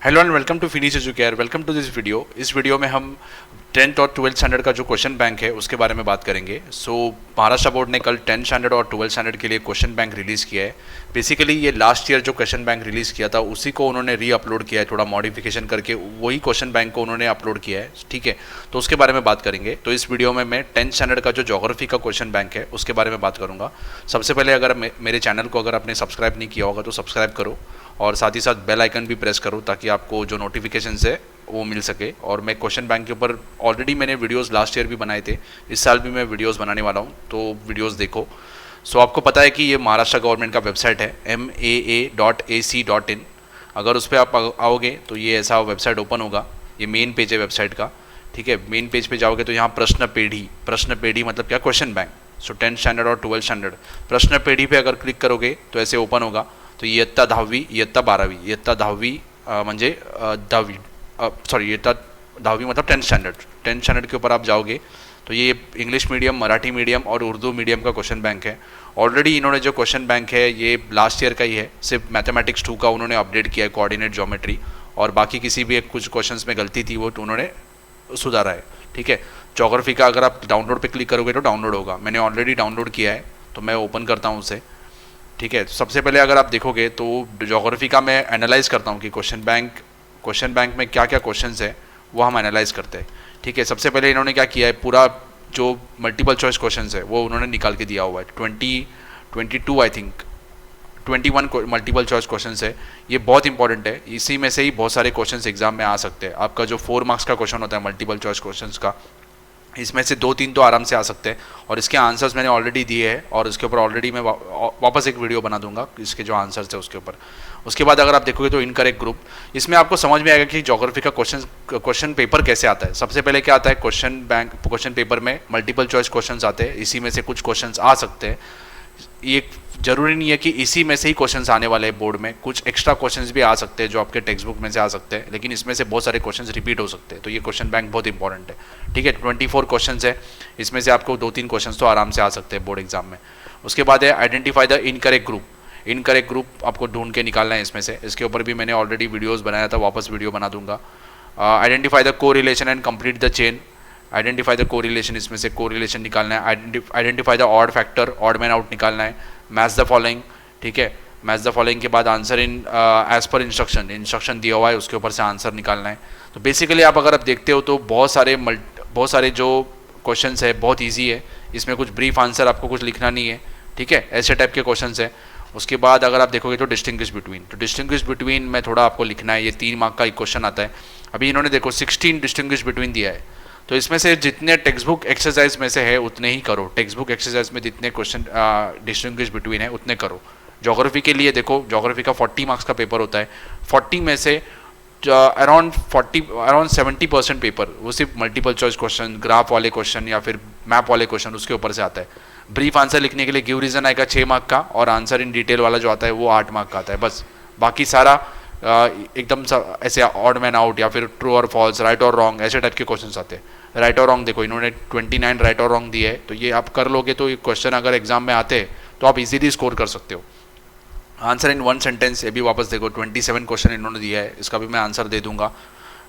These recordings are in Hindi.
Hello and welcome to Finish EduCare. Welcome to this video. इस वीडियो में हम 10th और 12th स्टैंडर्ड का जो क्वेश्चन बैंक है उसके बारे में बात करेंगे। महाराष्ट्र बोर्ड ने कल 10th स्टैंडर्ड और 12th स्टैंडर्ड के लिए क्वेश्चन बैंक रिलीज़ किया है। बेसिकली ये लास्ट ईयर जो क्वेश्चन बैंक रिलीज़ किया था उसी को उन्होंने री अपलोड किया है, थोड़ा मॉडिफिकेशन करके वही क्वेश्चन बैंक को उन्होंने अपलोड किया है। ठीक है, तो उसके बारे में बात करेंगे। तो इस वीडियो में मैं 10th स्टैंडर्ड का जो ज्योग्राफी का क्वेश्चन बैंक है उसके बारे में बात करूँगा। सबसे पहले अगर मेरे चैनल को अगर आपने सब्सक्राइब नहीं किया होगा तो सब्सक्राइब करो और साथ ही साथ बेल आइकन भी प्रेस करो ताकि आपको जो नोटिफिकेशन है वो मिल सके। और मैं क्वेश्चन बैंक के ऊपर ऑलरेडी मैंने वीडियोस लास्ट ईयर भी बनाए थे, इस साल भी मैं वीडियोस बनाने वाला हूँ, तो वीडियोस देखो। आपको पता है कि ये महाराष्ट्र गवर्नमेंट का वेबसाइट है maa.ac.in। अगर उस पर आप आओगे तो ये ऐसा वेबसाइट ओपन होगा। ये मेन पेज है वेबसाइट का। ठीक है, मेन पेज पे जाओगे तो यहाँ प्रश्न पेढ़ी मतलब क्या, क्वेश्चन बैंक। 10th स्टैंडर्ड और 12th स्टैंडर्ड प्रश्न पेढ़ी पे अगर क्लिक करोगे तो ऐसे ओपन होगा। तो इयत्ता 10वी, इयत्ता 12वी, इयत्ता 10वी म्हणजे 10वी, सॉरी इयत्ता 10वी मतलब 10th स्टैंडर्ड। 10th स्टैंडर्ड के ऊपर आप जाओगे तो ये इंग्लिश मीडियम, मराठी मीडियम और उर्दू मीडियम का क्वेश्चन बैंक है। ऑलरेडी इन्होंने जो क्वेश्चन बैंक है ये लास्ट ईयर का ही है, सिर्फ मैथमेटिक्स 2 का उन्होंने अपडेट किया है, कोऑर्डिनेट ज्योमेट्री, और बाकी किसी भी कुछ क्वेश्चंस में गलती थी वो तो उन्होंने सुधारा है। ठीक है, ज्योग्राफी का अगर आप डाउनलोड पे क्लिक करोगे तो डाउनलोड होगा। मैंने ऑलरेडी डाउनलोड किया है तो मैं ओपन करता हूँ उसे। ठीक है, सबसे पहले अगर आप देखोगे तो ज्योग्राफी का मैं एनालाइज करता हूँ कि क्वेश्चन बैंक में क्या क्या क्वेश्चंस है वो हम एनालाइज करते हैं। ठीक है, सबसे पहले इन्होंने क्या किया है, पूरा जो मल्टीपल चॉइस क्वेश्चंस है वो उन्होंने निकाल के दिया हुआ है। 22 I think 21 multiple choice questions है। ये बहुत इंपॉर्टेंट है, इसी में से ही बहुत सारे क्वेश्चंस एग्जाम में आ सकते हैं। आपका जो 4 मार्क्स का क्वेश्चन होता है मल्टीपल चॉइस क्वेश्चंस का, इसमें से 2-3 तो आराम से आ सकते हैं और इसके आंसर्स मैंने ऑलरेडी दिए हैं और इसके ऊपर ऑलरेडी मैं वापस एक वीडियो बना दूंगा इसके जो आंसर्स है उसके ऊपर। उसके बाद अगर आप देखोगे तो इनकरेक्ट ग्रुप, इसमें आपको समझ में आएगा कि ज्योग्राफी का क्वेश्चन पेपर कैसे आता है। सबसे पहले क्या आता है, क्वेश्चन पेपर में मल्टीपल चॉइस क्वेश्चन आते हैं, इसी में से कुछ क्वेश्चन आ सकते हैं। ये जरूरी नहीं है कि इसी में से ही क्वेश्चंस आने वाले हैं बोर्ड में, कुछ एक्स्ट्रा क्वेश्चंस भी आ सकते हैं जो आपके टेक्स्ट बुक में से आ सकते हैं, लेकिन इसमें से बहुत सारे क्वेश्चंस रिपीट हो सकते हैं। तो ये क्वेश्चन बैंक बहुत इंपॉर्टेंट है। ठीक है, 24 क्वेश्चंस है, इसमें से आपको 2-3 क्वेश्चंस तो आराम से आ सकते हैं बोर्ड एग्जाम में। उसके बाद है आइडेंटिफाई द इनकरेक्ट ग्रुप आपको ढूंढ के निकालना है इसमें से। इसके ऊपर भी मैंने ऑलरेडी वीडियोज़ बनाया था, वापस वीडियो बना दूंगा। आइडेंटिफाई द को relation and complete the chain, identify the correlation, इसमें से कोरिलेशन निकालना है। Identify the odd factor, odd man out निकालना है। मैच द फॉलोइंग, ठीक है, मैच द फॉलोइंग के बाद answer in as per instruction दिया हुआ है उसके ऊपर से आंसर निकालना है। तो बेसिकली अगर आप देखते हो तो बहुत सारे जो क्वेश्चन है बहुत ईजी है, इसमें कुछ ब्रीफ आंसर आपको कुछ लिखना नहीं है। ठीक है, ऐसे टाइप के क्वेश्चन है। उसके बाद अगर आप देखोगे तो डिस्टिंग्विश बिटवीन में थोड़ा आपको लिखना है, ये 3 मार्क का एक क्वेश्चन आता है। अभी इन्होंने देखो 16 डिस्टिंग्विश बिटवीन दिया है, तो इसमें से जितने टेक्स्ट बुक एक्सरसाइज में से है उतने ही करो। टेक्स्ट बुक एक्सरसाइज में जितने क्वेश्चन डिस्टिंग्विश बिटवीन है उतने करो। ज्योग्राफी के लिए देखो, ज्योग्राफी का 40 मार्क्स का पेपर होता है, 40 में से अराउंड 70% पेपर वो सिर्फ मल्टीपल चॉइस क्वेश्चन, ग्राफ वाले क्वेश्चन या फिर मैप वाले क्वेश्चन उसके ऊपर से आता है। ब्रीफ आंसर लिखने के लिए गिव रीजन आएगा 6 मार्क का, और आंसर इन डिटेल वाला जो आता है वो 8 मार्क का आता है बस। बाकी सारा एकदम ऐसे ऑड मैन आउट या फिर ट्रू और फॉल्स, राइट और रॉन्ग, ऐसे टाइप के क्वेश्चंस आते हैं। राइट और रॉन्ग देखो, इन्होंने 29 राइट और रॉन्ग दिए है, तो ये आप कर लोगे तो ये क्वेश्चन अगर एग्जाम में आते हैं तो आप इजीली स्कोर कर सकते हो। आंसर इन 1 सेंटेंस, ये भी वापस देखो 27 क्वेश्चन इन्होंने दिया है, इसका भी मैं आंसर दे दूंगा।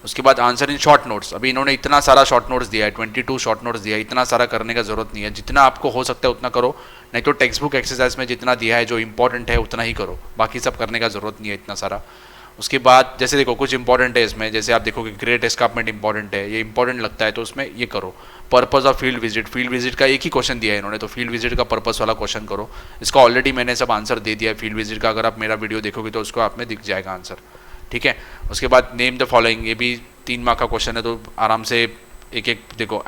उसके बाद आंसर इन शॉर्ट नोट्स, अभी इन्होंने इतना सारा शॉर्ट नोट्स दिया है, 22 शॉर्ट नोट्स दिया है, इतना सारा करने का जरूरत नहीं है। जितना आपको हो सकता है उतना करो, नहीं तो टेक्स्ट बुक एक्सरसाइज में जितना दिया है जो इंपॉर्टेंट है उतना ही करो, बाकी सब करने का जरूरत नहीं है इतना सारा। उसके बाद जैसे देखो कुछ इंपॉर्टेंट है इसमें, जैसे आप देखोगे ग्रेट एस्कार्पमेंट इंपॉर्टेंट है, ये इंपॉर्टेंट लगता है तो उसमें ये करो। पर्पस ऑफ फील्ड विजिट का एक ही क्वेश्चन दिया है इन्होंने, तो फील्ड विजिट का पर्पस वाला क्वेश्चन करो। इसका ऑलरेडी मैंने सब आंसर दे दिया है फील्ड विजिट का, अगर आप मेरा वीडियो देखोगे तो उसको आप में दिख जाएगा आंसर। ठीक है, उसके बाद नेम द फॉलोइंग, ये भी 3 मार्क का क्वेश्चन है, तो आराम से एक देखो।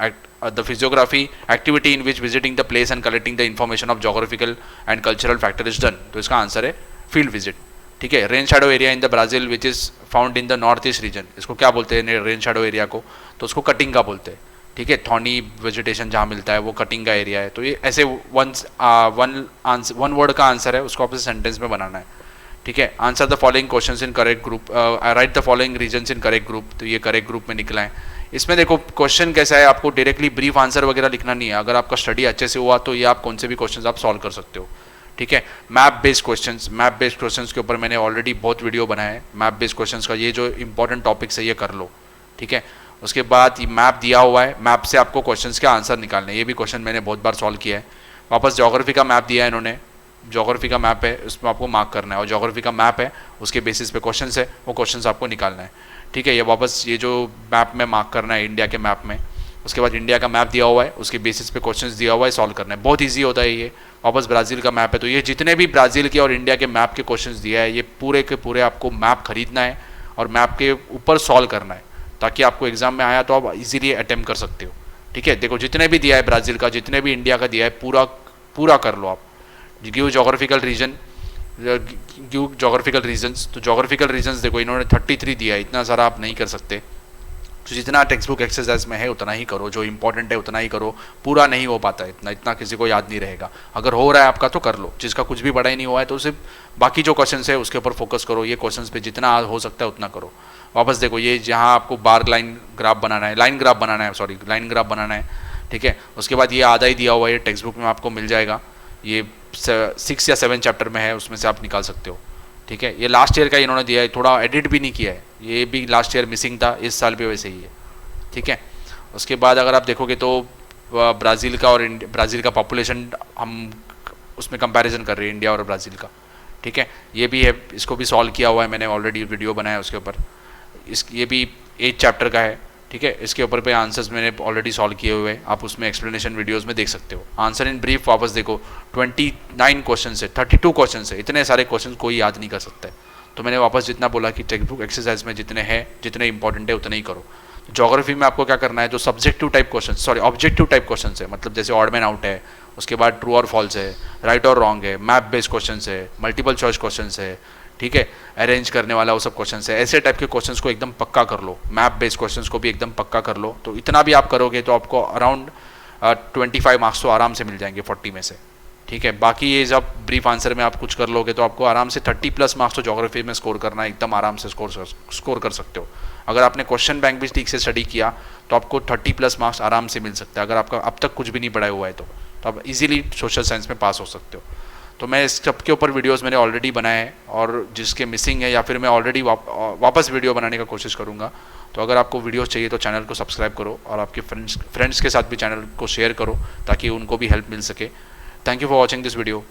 The physiography activity in which visiting the place and collecting the information of geographical and cultural factor is done, तो इसका आंसर है फील्ड विजिट। ठीक है, rain shadow area in the Brazil which is found in the north east region, इसको क्या बोलते हैं रेन शैडो एरिया को, तो उसको कटिंग का बोलते हैं। ठीक है, थॉर्नी वेजिटेशन जहाँ मिलता है वो कटिंग का एरिया है। तो ये ऐसे वन वर्ड का आंसर है, उसको आपसे सेंटेंस में बनाना है। ठीक है, answer the following questions in correct group, write the following reasons in correct group, तो ये करेक्ट ग्रुप में निकला है। इसमें देखो क्वेश्चन कैसा है, आपको डायरेक्टली ब्रीफ आंसर वगैरह लिखना नहीं है। अगर आपका स्टडी अच्छे से हुआ तो ये आप कौन से भी क्वेश्चन आप सॉल्व कर सकते हो। ठीक है। मैप बेस्ड क्वेश्चंस के ऊपर मैंने ऑलरेडी बहुत वीडियो बनाया है। मैप बेस्ड क्वेश्चंस का ये जो इंपॉर्टेंट टॉपिक्स है ये कर लो, ठीक है। उसके बाद ये मैप दिया हुआ है, मैप से आपको क्वेश्चंस के आंसर निकालने हैं। ये भी क्वेश्चन मैंने बहुत बार सॉल्व किया है। वापस ज्योग्राफी का मैप दिया है इन्होंने, ज्योग्राफी का मैप है, उसमें आपको मार्क करना है, और ज्योग्राफी का मैप है उसके बेसिस पे क्वेश्चंस है, वो क्वेश्चंस आपको निकालना है, ठीक है। ये वापस ये जो मैप में मार्क करना है इंडिया के मैप में, उसके बाद इंडिया का मैप दिया हुआ है, उसके बेसिस पे क्वेश्चंस दिया हुआ है, सॉल्व करना है। बहुत ईजी होता है ये। वापस ब्राज़ील का मैप है, तो ये जितने भी ब्राज़ील के और इंडिया के मैप के क्वेश्चंस दिया है, ये पूरे के पूरे आपको मैप खरीदना है और मैप के ऊपर सॉल्व करना है, ताकि आपको एग्जाम में आया तो आप इजीली अटेम्प्ट कर सकते हो, ठीक है। देखो जितने भी दिया है ब्राज़ील का, जितने भी इंडिया का दिया है, पूरा पूरा कर लो आप। Give geographical reason, give geographical reasons, तो जोग्राफिकल रीजन्स देखो इन्होंने 33 दिया है, इतना सारा आप नहीं कर सकते। तो जितना टेक्स्ट बुक एक्सरसाइज में है उतना ही करो, जो इंपॉर्टेंट है उतना ही करो, पूरा नहीं हो पाता है इतना, इतना किसी को याद नहीं रहेगा। अगर हो रहा है आपका तो कर लो, जिसका कुछ भी बड़ा ही नहीं हुआ है तो सिर्फ बाकी जो क्वेश्चन है उसके ऊपर फोकस करो, ये क्वेश्चन पे जितना हो सकता है उतना करो। वापस देखो ये जहाँ आपको बार लाइन ग्राफ बनाना है, लाइन ग्राफ बनाना है, ठीक है। उसके बाद ये आधा ही दिया हुआ है, टेक्स्ट बुक में आपको मिल जाएगा, ये 6 या 7 चैप्टर में है, उसमें से आप निकाल सकते हो, ठीक है। ये लास्ट ईयर का इन्होंने दिया है, थोड़ा एडिट भी नहीं किया है, ये भी लास्ट ईयर मिसिंग था, इस साल भी वैसे ही है, ठीक है। उसके बाद अगर आप देखोगे तो ब्राज़ील का और ब्राज़ील का पॉपुलेशन हम उसमें कंपैरिजन कर रहे हैं, इंडिया और ब्राज़ील का, ठीक है। ये भी है, इसको भी सॉल्व किया हुआ है मैंने, ऑलरेडी वीडियो बनाया है उसके ऊपर। ये भी 8 चैप्टर का है, ठीक है। इसके ऊपर पे आंसर्स मैंने ऑलरेडी सॉल्व किए हुए हैं, आप उसमें एक्सप्लेनेशन वीडियोस में देख सकते हो। आंसर इन ब्रीफ वापस देखो 29 क्वेश्चन है, 32 क्वेश्चन है, इतने सारे क्वेश्चन कोई याद नहीं कर सकता है। तो मैंने वापस जितना बोला कि टेक्स्ट बुक एक्सरसाइज में जितने हैं, जितने इंपॉर्टेंट है उतने ही करो। ज्योग्राफी में आपको क्या करना है, जो subjective type question, sorry objective type question है, मतलब जैसे ऑड मैन आउट है, उसके बाद ट्रू और फॉल्स है, राइट और रॉन्ग है, मैप बेस्ड क्वेश्चन है, मल्टीपल चॉइस क्वेश्चन है, ठीक है, अरेंज करने वाला वो सब क्वेश्चन है, ऐसे टाइप के क्वेश्चंस को एकदम पक्का कर लो, मैप बेस्ड क्वेश्चंस को भी एकदम पक्का कर लो। तो इतना भी आप करोगे तो आपको अराउंड 25 मार्क्स तो आराम से मिल जाएंगे 40 में से, ठीक है। बाकी ये जब ब्रीफ आंसर में आप कुछ कर लोगे तो आपको आराम से 30+ मार्क्स तो ज्योग्राफी में स्कोर करना, एकदम आराम से स्कोर कर सकते हो। अगर आपने क्वेश्चन बैंक भी ठीक से स्टडी किया तो आपको 30+ मार्क्स आराम से मिल सकता है, अगर आपका अब तक कुछ भी नहीं पढ़ा हुआ है तो आप इजीली सोशल साइंस में पास हो सकते हो। तो मैं इस सब के ऊपर वीडियोस मैंने ऑलरेडी बनाए हैं, और जिसके मिसिंग है या फिर मैं ऑलरेडी वापस वीडियो बनाने का कोशिश करूँगा। तो अगर आपको वीडियोस चाहिए तो चैनल को सब्सक्राइब करो, और आपके फ्रेंड्स के साथ भी चैनल को शेयर करो ताकि उनको भी हेल्प मिल सके। Thank you for watching this video.